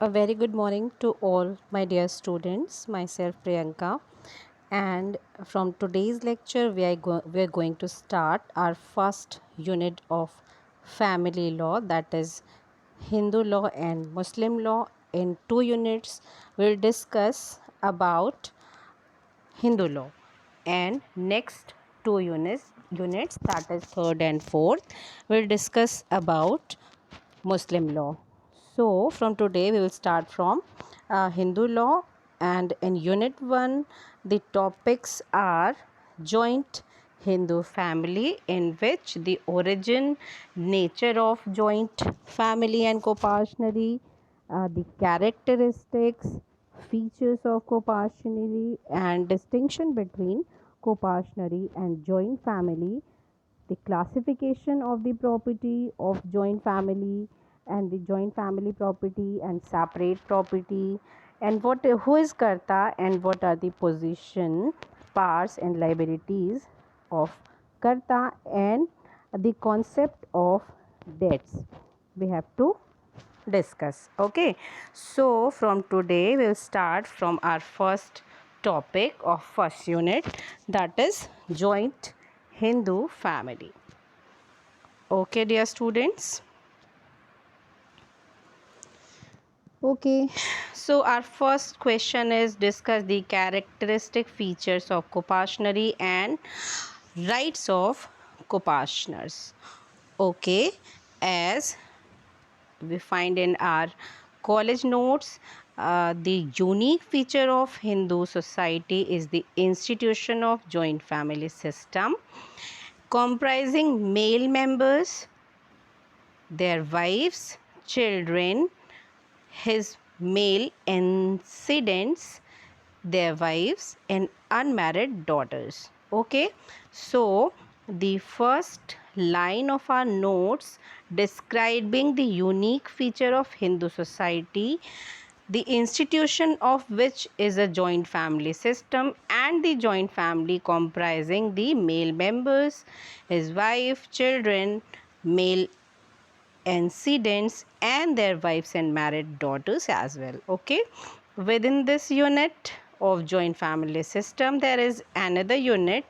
A very good morning to all my dear students. Myself Priyanka, and from today's lecture we are going to start our first unit of family law, that is Hindu law and Muslim law. In 2 units we'll discuss about Hindu law, and next 2 units, that is third and fourth, we'll discuss about Muslim law. So, from today, we will start from Hindu law, and in Unit 1, the topics are joint Hindu family, in which the origin, nature of joint family and co-partitionary, the characteristics, features of co-partitionary, and distinction between co-partitionary and joint family, the classification of the property of joint family and the joint family property and separate property, and what who is karta and what are the position, parts and liabilities of karta, and the concept of debts we have to discuss. Okay, so from today we'll start from our first topic of first unit, that is joint Hindu family. Okay, dear students. Okay, so our first question is discuss the characteristic features of co-partitionary and rights of co-partitioners. Okay, as we find in our college notes, the unique feature of Hindu society is the institution of joint family system comprising male members, their wives, children, his male antecedents, their wives, and unmarried daughters. Okay, so the first line of our notes describing the unique feature of Hindu society, the institution of which is a joint family system, and the joint family comprising the male members, his wife, children, male antecedents, and their wives and married daughters as well. Okay, within this unit of joint family system there is another unit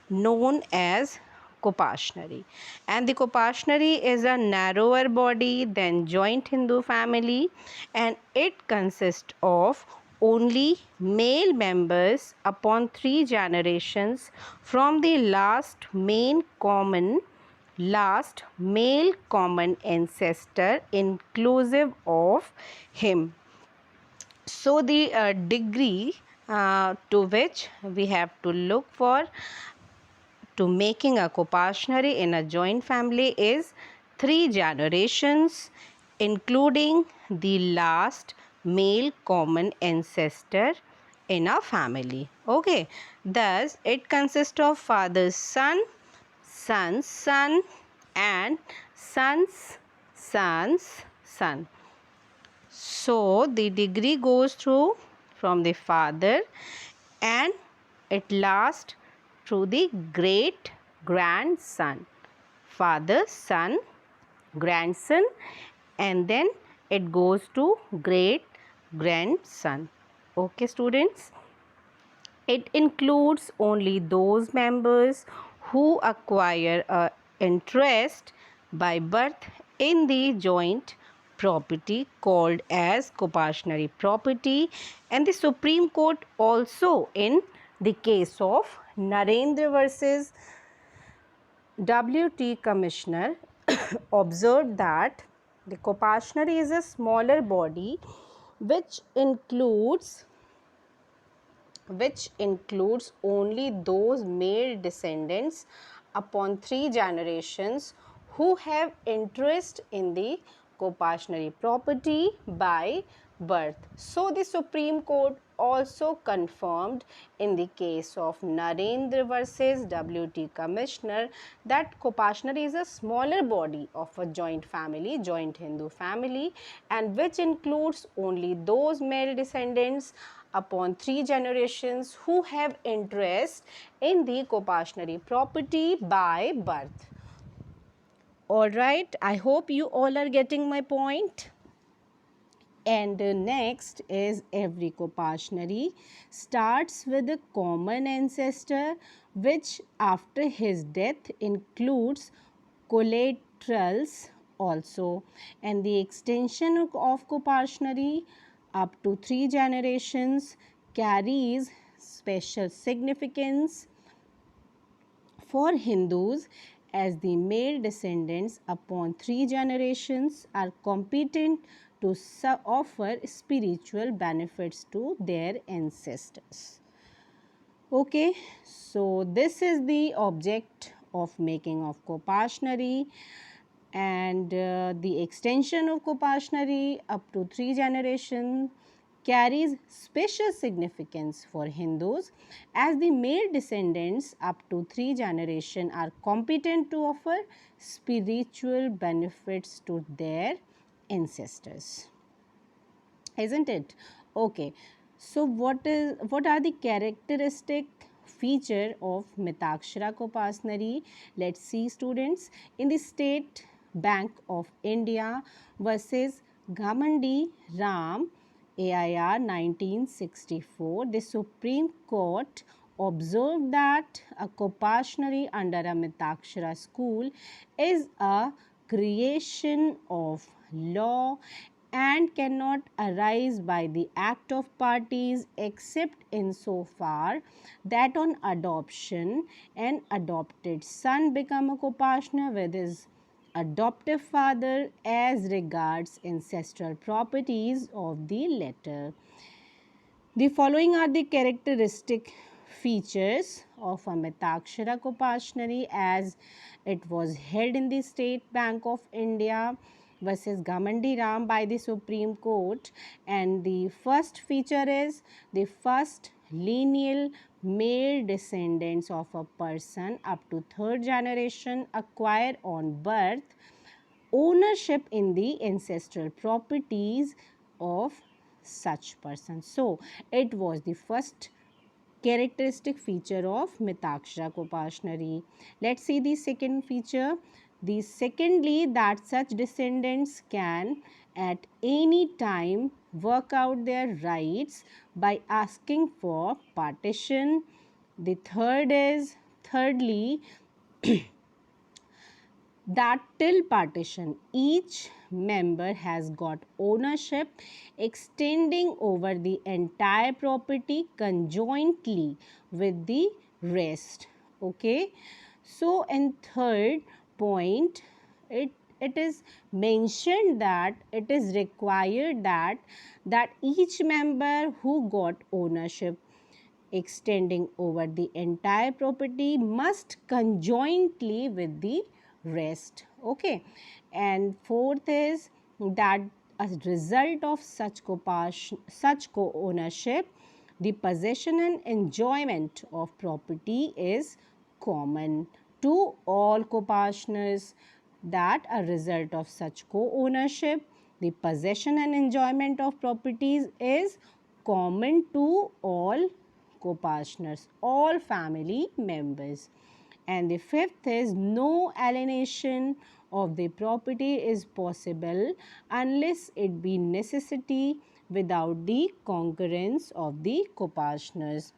known as co-partitionary, and the co-partitionary is a narrower body than joint Hindu family, and it consists of only male members upon 3 generations from the last male common ancestor inclusive of him. So the degree to which we have to look for to making a co-partitionary in a joint family is 3 generations, including the last male common ancestor in a family. Okay, thus it consists of father's son's son, and son's son. So the degree goes through from the father, and it lasts through the great grandson, father, son, grandson, and then it goes to great grandson. Okay, students. It includes only those members who acquire a interest by birth in the joint property called as co-partitionary property, and the Supreme Court also in the case of Narendra versus WT Commissioner observed that the co-partitionary is a smaller body which includes only those male descendants upon 3 generations who have interest in the co-partitionary property by birth. So the Supreme Court also confirmed in the case of Narendra versus WT Commissioner that co-partitionary is a smaller body of a joint family, joint Hindu family, and which includes only those male descendants upon 3 generations who have interest in the co-partitionary property by birth. All right, I hope you all are getting my point. And next is every Kopashnari starts with a common ancestor, which after his death includes collaterals also. And the extension of Kopashnari up to 3 generations carries special significance for Hindus, as the male descendants upon 3 generations are competent to offer spiritual benefits to their ancestors. Okay, so this is the object of making of Kopashnari, and the extension of Kopashnari up to 3 generations carries special significance for Hindus, as the male descendants up to 3 generations are competent to offer spiritual benefits to their ancestors. Isn't it? Okay. So what are the characteristic feature of Mitakshara Kopasnari? Let's see, students. In the State Bank of India versus Ghamandi Ram, AIR 1964, the Supreme Court observed that a Kopashnari under a Mitakshara school is a creation of law and cannot arise by the act of parties except in so far that on adoption an adopted son become a Kopashna with his adoptive father as regards ancestral properties of the latter. The following are the characteristic features of a Mitakshara Kopashnari as it was held in the State Bank of India versus Ghamandi Ram by the Supreme Court. And the first feature is the first lineal male descendants of a person up to 3rd generation acquire on birth ownership in the ancestral properties of such person. So, it was the first characteristic feature of Mitakshara Kopashnari. Let's see the second feature. The secondly, that such descendants can at any time work out their rights by asking for partition. The third is, thirdly, that till partition each member has got ownership extending over the entire property conjointly with the rest. Okay, so in third point, it is mentioned that it is required that each member who got ownership extending over the entire property must conjointly with the rest. Okay, and fourth is that as result of such co-ownership, the possession and enjoyment of property is common to all co-partners. That a result of such co-ownership, the possession and enjoyment of properties is common to all co-partners, all family members. And the fifth is no alienation of the property is possible unless it be necessity without the concurrence of the co-partners.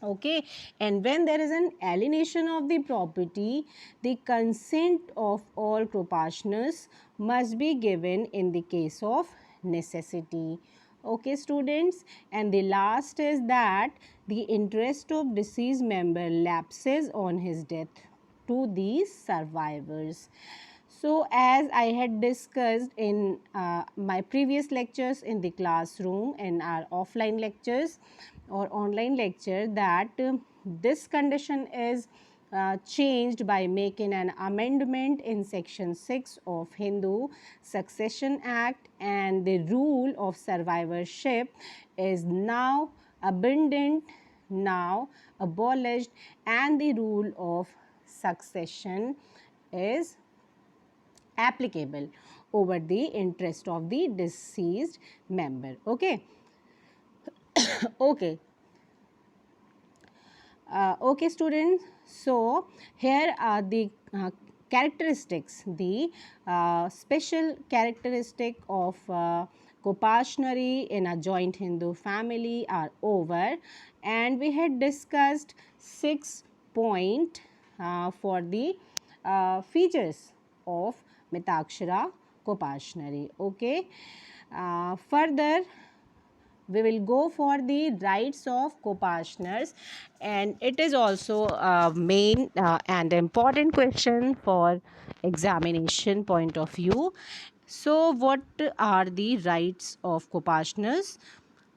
Okay, and when there is an alienation of the property, the consent of all co-partners must be given in the case of necessity. Okay, students, and the last is that the interest of deceased member lapses on his death to the survivors. So, as I had discussed in my previous lectures in the classroom and our offline lectures or online lecture, that this condition is changed by making an amendment in section 6 of Hindu Succession Act, and the rule of survivorship is now abundant, now abolished, and the rule of succession is applicable over the interest of the deceased member. Okay. Okay. Okay, students. So, here are the characteristics, the special characteristic of Kopashnari in a joint Hindu family are over, and we had discussed 6 points for the features of Mitakshara Kopashnari. Okay. Further, we will go for the rights of Kopashners, and it is also a main and important question for examination point of view. So what are the rights of Kopashners?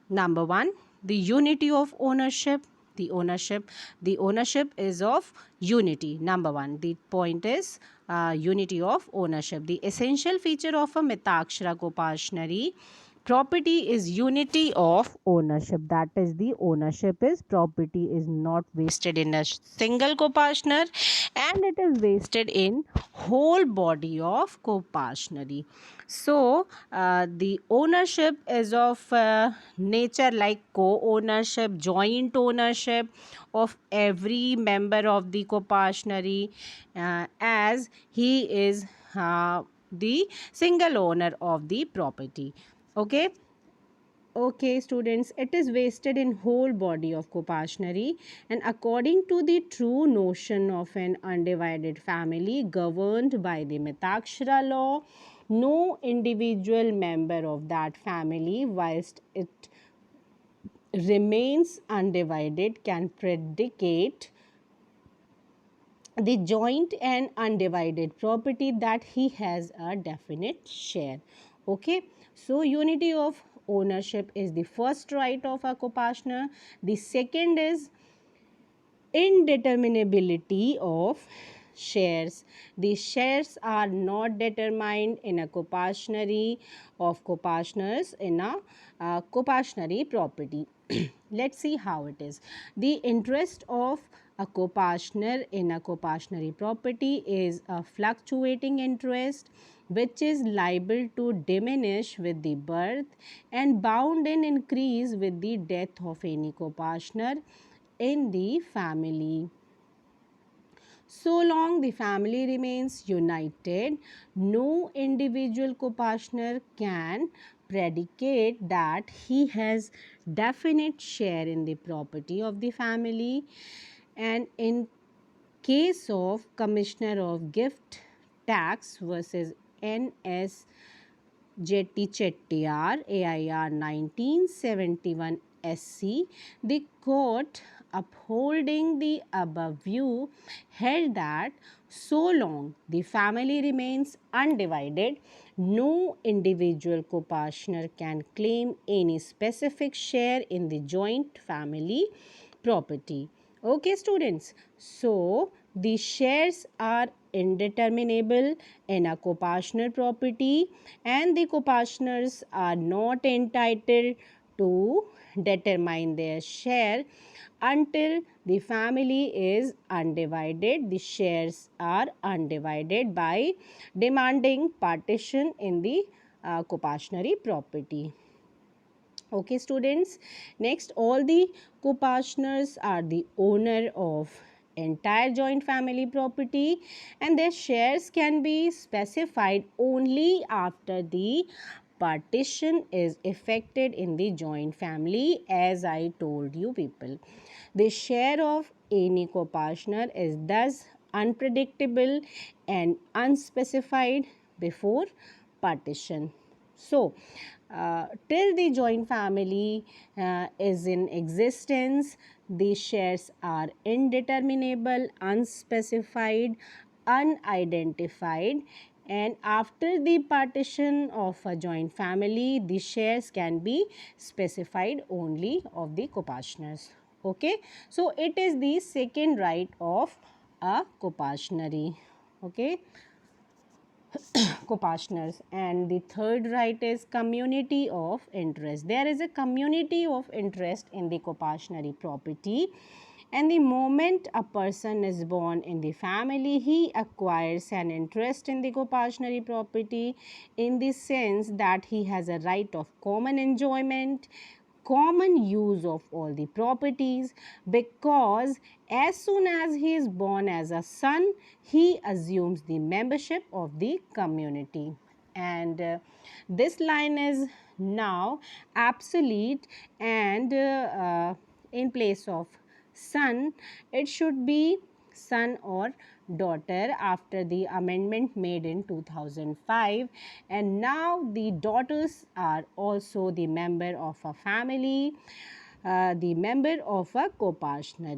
Number one, the unity of ownership. The ownership is of unity. Number one, the point is unity of ownership. The essential feature of a Mitakshara Kopashnari property is unity of ownership. That is, the ownership is property is not wasted in a single Kopashnar, and it is wasted in whole body of Kopashnari. So the ownership is of nature like co-ownership, joint ownership of every member of the Kopashnari, as he is the single owner of the property. Okay. Okay, students, it is wasted in whole body of Kopashnari, and according to the true notion of an undivided family governed by the Mitakshara law, no individual member of that family, whilst it remains undivided, can predicate the joint and undivided property that he has a definite share. Okay, so unity of ownership is the first right of a Kopashner. The second is indeterminability of shares. The shares are not determined in a Kopashnari of Kopashners in a Kopashnari property. Let's see how it is. The interest of a Kopashner in a Kopashnari property is a fluctuating interest which is liable to diminish with the birth and bound in increase with the death of any Kopashner in the family. So long the family remains united, no individual Kopashner can predicate that he has definite share in the property of the family. And in case of Commissioner of Gift Tax versus NS Jetty Chettiar, AIR 1971 SC, the court upholding the above view held that so long the family remains undivided, no individual Kopashner can claim any specific share in the joint family property. Okay, students. So, the shares are indeterminable in a Kopashner property, and the Kopashners are not entitled to determine their share until the family is undivided. The shares are undivided by demanding partition in the Kopashnari property. Okay, students. Next, all the Kopashners are the owner of entire joint family property, and their shares can be specified only after the partition is effected in the joint family, as I told you people. The share of any Kopashner is thus unpredictable and unspecified before partition. So, till the joint family is in existence, the shares are indeterminable, unspecified, unidentified, and after the partition of a joint family, the shares can be specified only of the Kopashners. Okay, so it is the second right of a Kopashnari. Okay. Kopashners. And the third right is community of interest. There is a community of interest in the Kopashnari property, and the moment a person is born in the family, he acquires an interest in the Kopashnari property in the sense that he has a right of common enjoyment, common use of all the properties, because as soon as he is born as a son, he assumes the membership of the community. And this line is now obsolete, and in place of son it should be son or daughter after the amendment made in 2005. And now the daughters are also the member of a family, the member of a co-partner.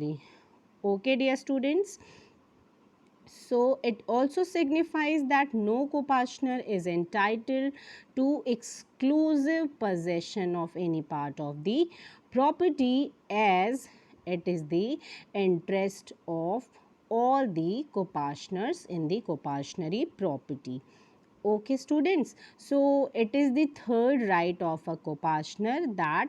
Okay, dear students. So it also signifies that no co-partner is entitled to exclusive possession of any part of the property, as it is the interest of all the co-partners in the co-partner property. Okay, students. So it is the third right of a co-partner that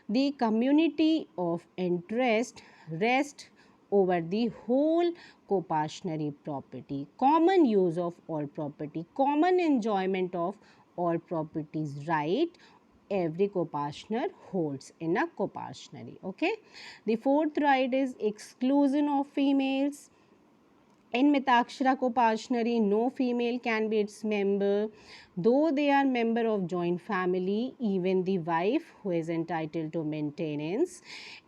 the community of interest rests over the whole co-partner property. Common use of all property, common enjoyment of all properties right every co-partner holds in a co-partner. Okay. The fourth right is exclusion of females. In Mitakshara co-partner, no female can be its member, though they are member of joint family. Even the wife, who is entitled to maintenance,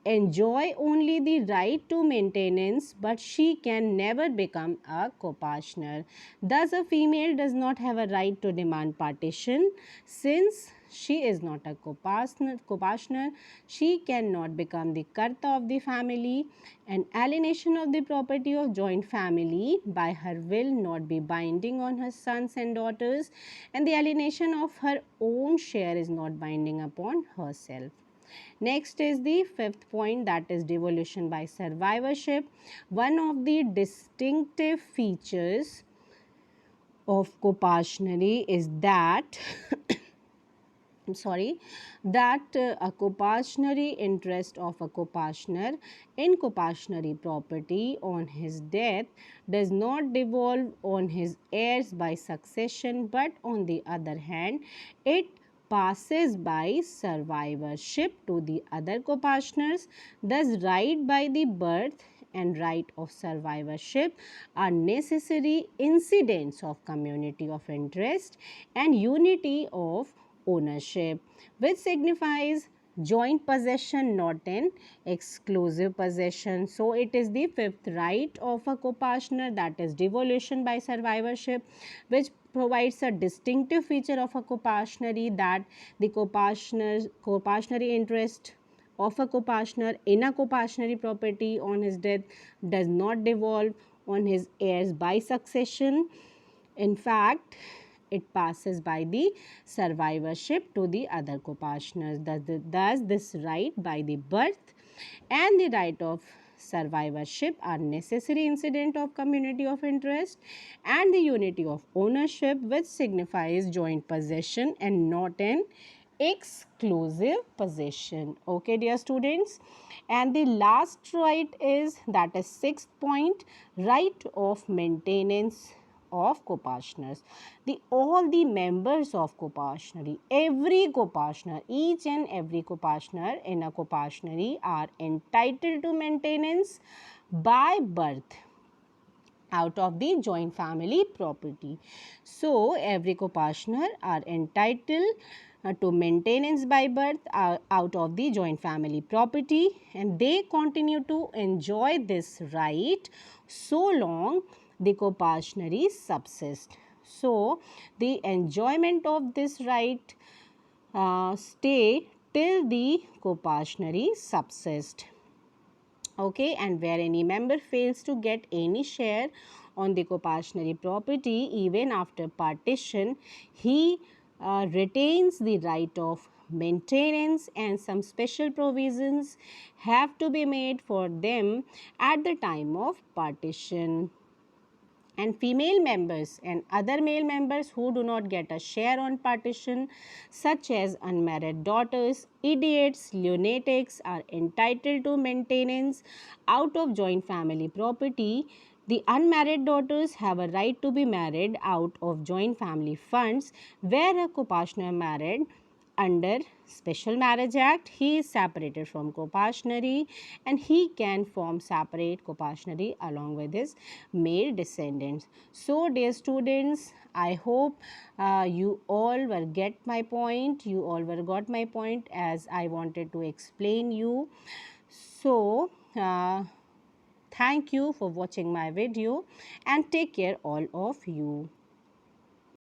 enjoy only the right to maintenance, but she can never become a co-partner. Thus, a female does not have a right to demand partition, since she is not a co-partner. She cannot become the karta of the family. An alienation of the property of joint family by her will not be binding on her sons and daughters, and the alienation of her own share is not binding upon herself. Next is the fifth point, that is devolution by survivorship. One of the distinctive features of co-partner is that I'm sorry, that a co-partner interest of a co-partner in co-partner property on his death does not devolve on his heirs by succession, but on the other hand, it passes by survivorship to the other co-partners. Thus, right by the birth and right of survivorship are necessary incidents of community of interest and unity of ownership, which signifies joint possession, not an exclusive possession. So it is the fifth right of a co-partner, that is devolution by survivorship, which provides a distinctive feature of a co-partner, that the co-partner interest of a co-partner in a co-partner property on his death does not devolve on his heirs by succession. In fact, it passes by the survivorship to the other co-partners. Thus, this right by the birth and the right of survivorship are necessary incident of community of interest and the unity of ownership, which signifies joint possession and not an exclusive possession. Okay, dear students. And the last right is, that is sixth point, right of maintenance of co-partners. All the members of co-partner, every co-partner, each and every co-partner in a co-partner are entitled to maintenance by birth out of the joint family property. So every co-partner are entitled to maintenance by birth out of the joint family property, and they continue to enjoy this right so long the co-partner subsist. So the enjoyment of this right stay till the co-partner subsist. Okay, and where any member fails to get any share on the co-partner property even after partition, he retains the right of maintenance, and some special provisions have to be made for them at the time of partition. And female members and other male members who do not get a share on partition, such as unmarried daughters, idiots, lunatics, are entitled to maintenance out of joint family property. The unmarried daughters have a right to be married out of joint family funds, where a co-partner married under Special Marriage Act, he is separated from co-partnership and he can form separate co-partnership along with his male descendants. So, dear students, I hope you all were get my point. You all were got my point as I wanted to explain you. So, thank you for watching my video and take care all of you.